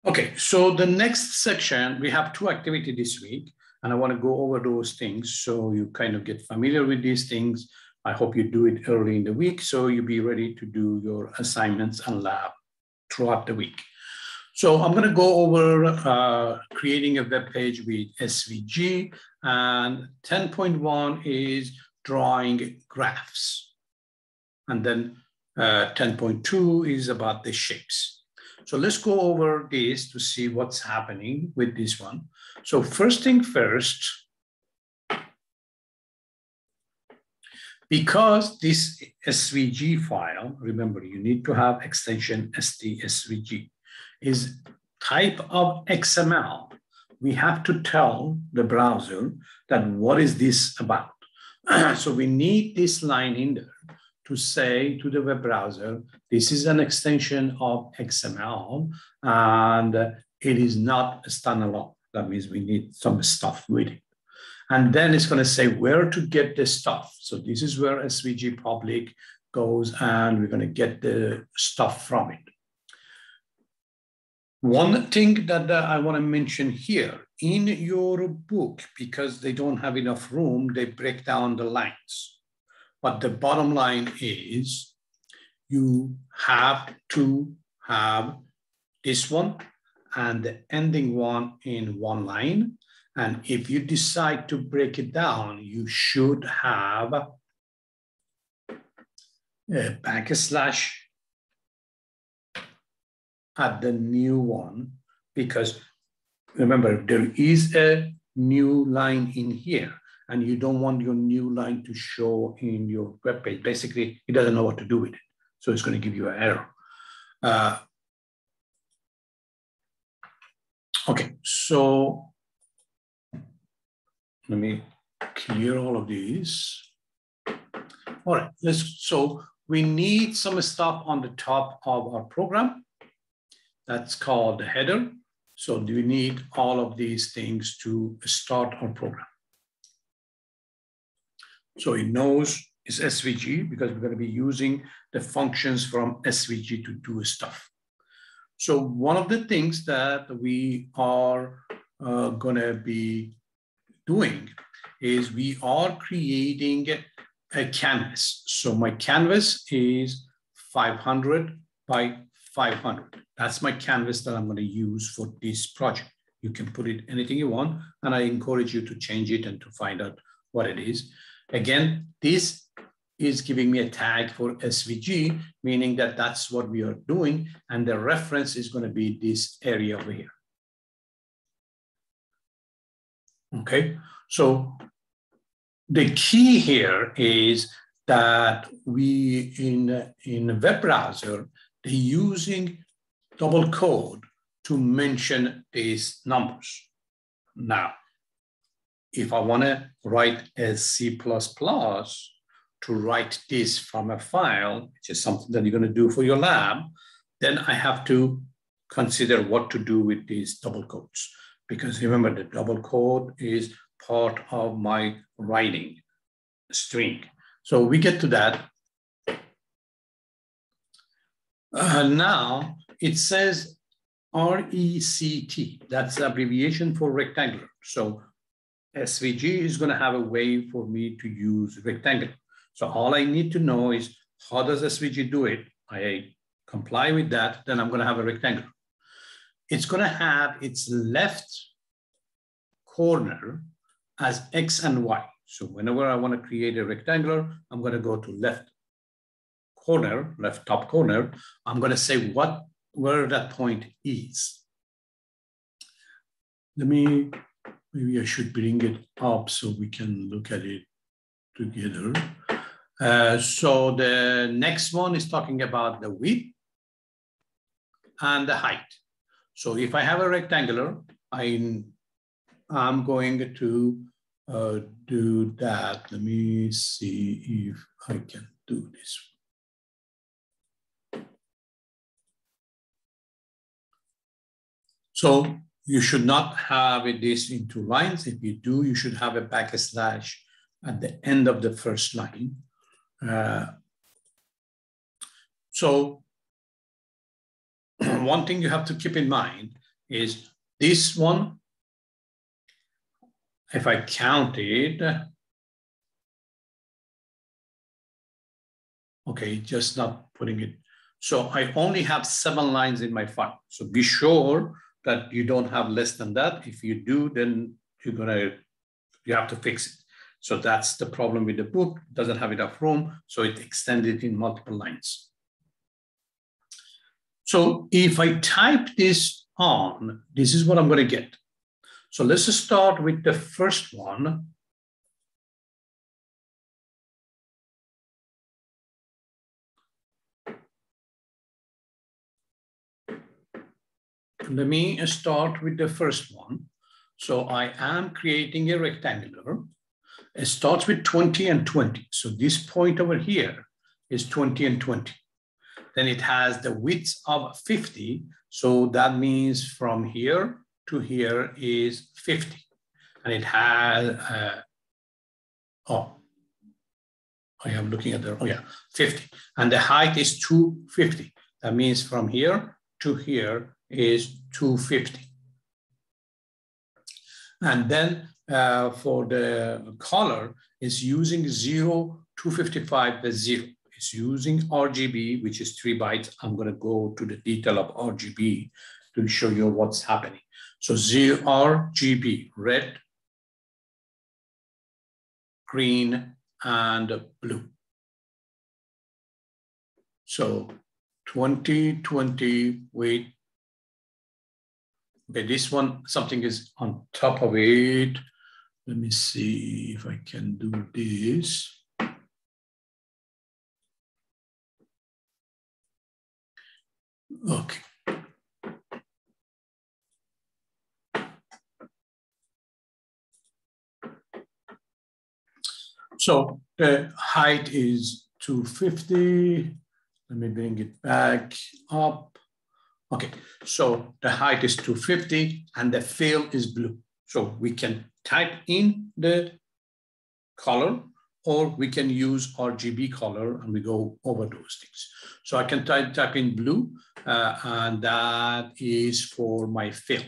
Okay, so the next section, we have two activities this week, and I want to go over those things so you kind of get familiar with these things. I hope you do it early in the week so you'll be ready to do your assignments and lab throughout the week. So I'm going to go over creating a web page with SVG, and 10.1 is drawing graphs. And then 10.2 is about the shapes. So let's go over this to see what's happening with this one. So first thing first, because this SVG file, remember you need to have extension SVG, is type of XML, we have to tell the browser that what is this about. So we need this line in there to say to the web browser, this is an extension of XML and it is not a standalone. That means we need some stuff with it. And then it's going to say where to get the stuff. So this is where SVG public goes and we're going to get the stuff from it. One thing that I want to mention here, in your book, because they don't have enough room, they break down the lines. But the bottom line is you have to have this one and the ending one in one line. And if you decide to break it down, you should have a backslash at the new one, because remember, there is a new line in here. And you don't want your new line to show in your web page. Basically, it doesn't know what to do with it. So it's going to give you an error. Okay, so let me clear all of these. All right, so we need some stuff on the top of our program. That's called the header. So do we need all of these things to start our program? So it knows it's SVG because we're going to be using the functions from SVG to do stuff. So one of the things that we are going to be doing is we are creating a canvas. So my canvas is 500 by 500. That's my canvas that I'm going to use for this project. You can put it anything you want, and I encourage you to change it and to find out what it is. Again, this is giving me a tag for SVG, meaning that that's what we are doing. And the reference is going to be this area over here. Okay, so the key here is that we, in a web browser, they're using double code to mention these numbers. Now, if I want to write a C++ to write this from a file, which is something that you're going to do for your lab, then I have to consider what to do with these double quotes. Because remember, the double quote is part of my writing string. So we get to that. Now it says RECT. That's the abbreviation for rectangular. So SVG is going to have a way for me to use rectangular. So all I need to know is how does SVG do it? I comply with that, then I'm going to have a rectangular. It's going to have its left corner as X and Y. So whenever I want to create a rectangular, I'm going to go to left corner, left top corner. I'm going to say where that point is. Maybe I should bring it up so we can look at it together. So the next one is talking about the width and the height. So if I have a rectangular, I'm going to do that. Let me see if I can do this. So you should not have this in two lines. If you do, you should have a backslash at the end of the first line. So one thing you have to keep in mind is this one. If I count it, okay, just not putting it. So I only have 7 lines in my file. So be sure that you don't have less than that. If you do, then you have to fix it. So that's the problem with the book. It doesn't have enough room, so it extended in multiple lines. So if I type this on, this is what I'm going to get. So let's start with the first one. Let me start with the first one. So I am creating a rectangular. It starts with 20 and 20. So this point over here is 20 and 20. Then it has the width of 50. So that means from here to here is 50. And it has, I am looking at 50. And the height is 250. That means from here to here is 250. And then for the color, it's using 0, 255 as 0. It's using RGB, which is 3 bytes. I'm going to go to the detail of RGB to show you what's happening. So RGB, red, green, and blue. So 2020, wait. Okay, this one, something is on top of it. Let me see if I can do this. Okay. So the height is 250. Let me bring it back up. Okay, so the height is 250 and the fill is blue. So we can type in the color or we can use RGB color and we go over those things. So I can type in blue and that is for my fill.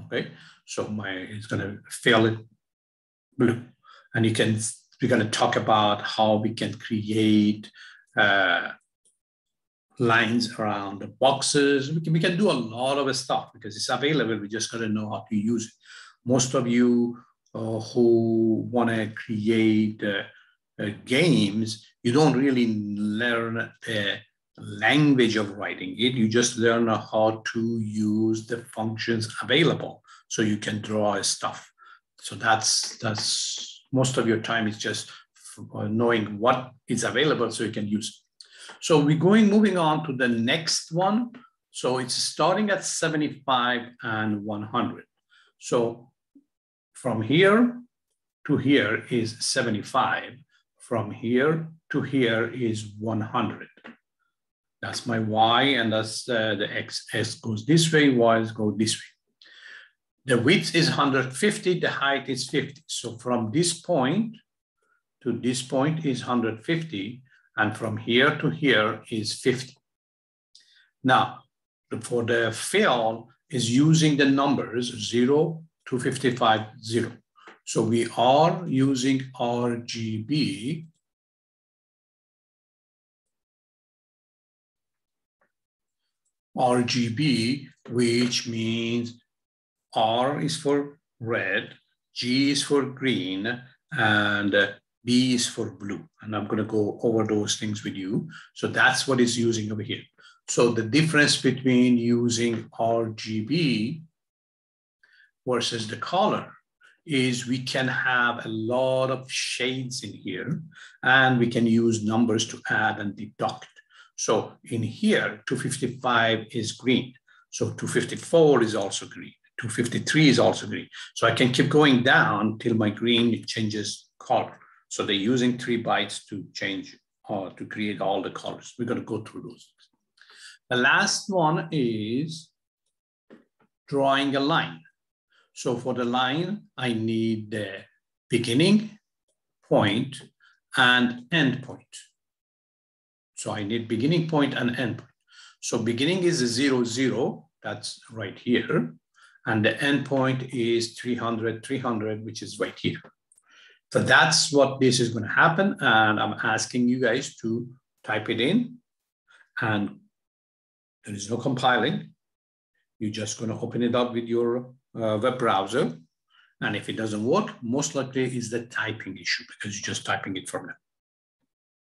Okay, so it's gonna fill it blue. And we're gonna talk about how we can create lines around the boxes. We can do a lot of stuff because it's available. We just got to know how to use it. Most of you who want to create games, you don't really learn the language of writing it. You just learn how to use the functions available so you can draw stuff. So that's most of your time is just knowing what is available so you can use it. So we're moving on to the next one. So it's starting at 75 and 100. So from here to here is 75. From here to here is 100. That's my Y, and that's the X goes this way, Y goes this way. The width is 150, the height is 50. So from this point to this point is 150. And from here to here is 50. Now, for the fill is using the numbers 0 to 55, 0. So we are using RGB. RGB, which means R is for red, G is for green, and B is for blue. And I'm going to go over those things with you. So that's what it's using over here. So the difference between using RGB versus the color is we can have a lot of shades in here and we can use numbers to add and deduct. So in here, 255 is green. So 254 is also green. 253 is also green. So I can keep going down till my green changes color. So they're using 3 bytes to change or to create all the colors. We're going to go through those things. The last one is drawing a line. So for the line, I need the beginning point and end point. So I need beginning point and end point. So beginning is 0, 0. that's right here. And the endpoint is 300, 300, which is right here. So that's what this is going to happen. And I'm asking you guys to type it in, and there is no compiling. You're just going to open it up with your web browser. And if it doesn't work, most likely is the typing issue because you're just typing it from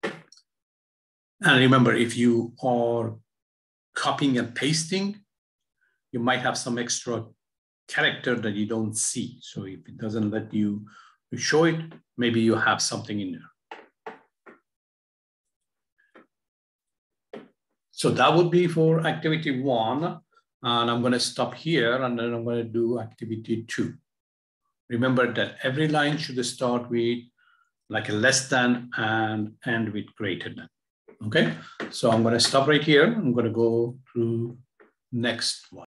there. And remember, if you are copying and pasting, you might have some extra character that you don't see. So if it doesn't let you show it, maybe you have something in there. So that would be for activity 1. And I'm going to stop here, and then I'm going to do activity 2. Remember that every line should start with like a less than and end with greater than. Okay, so I'm going to stop right here. I'm going to go through next one.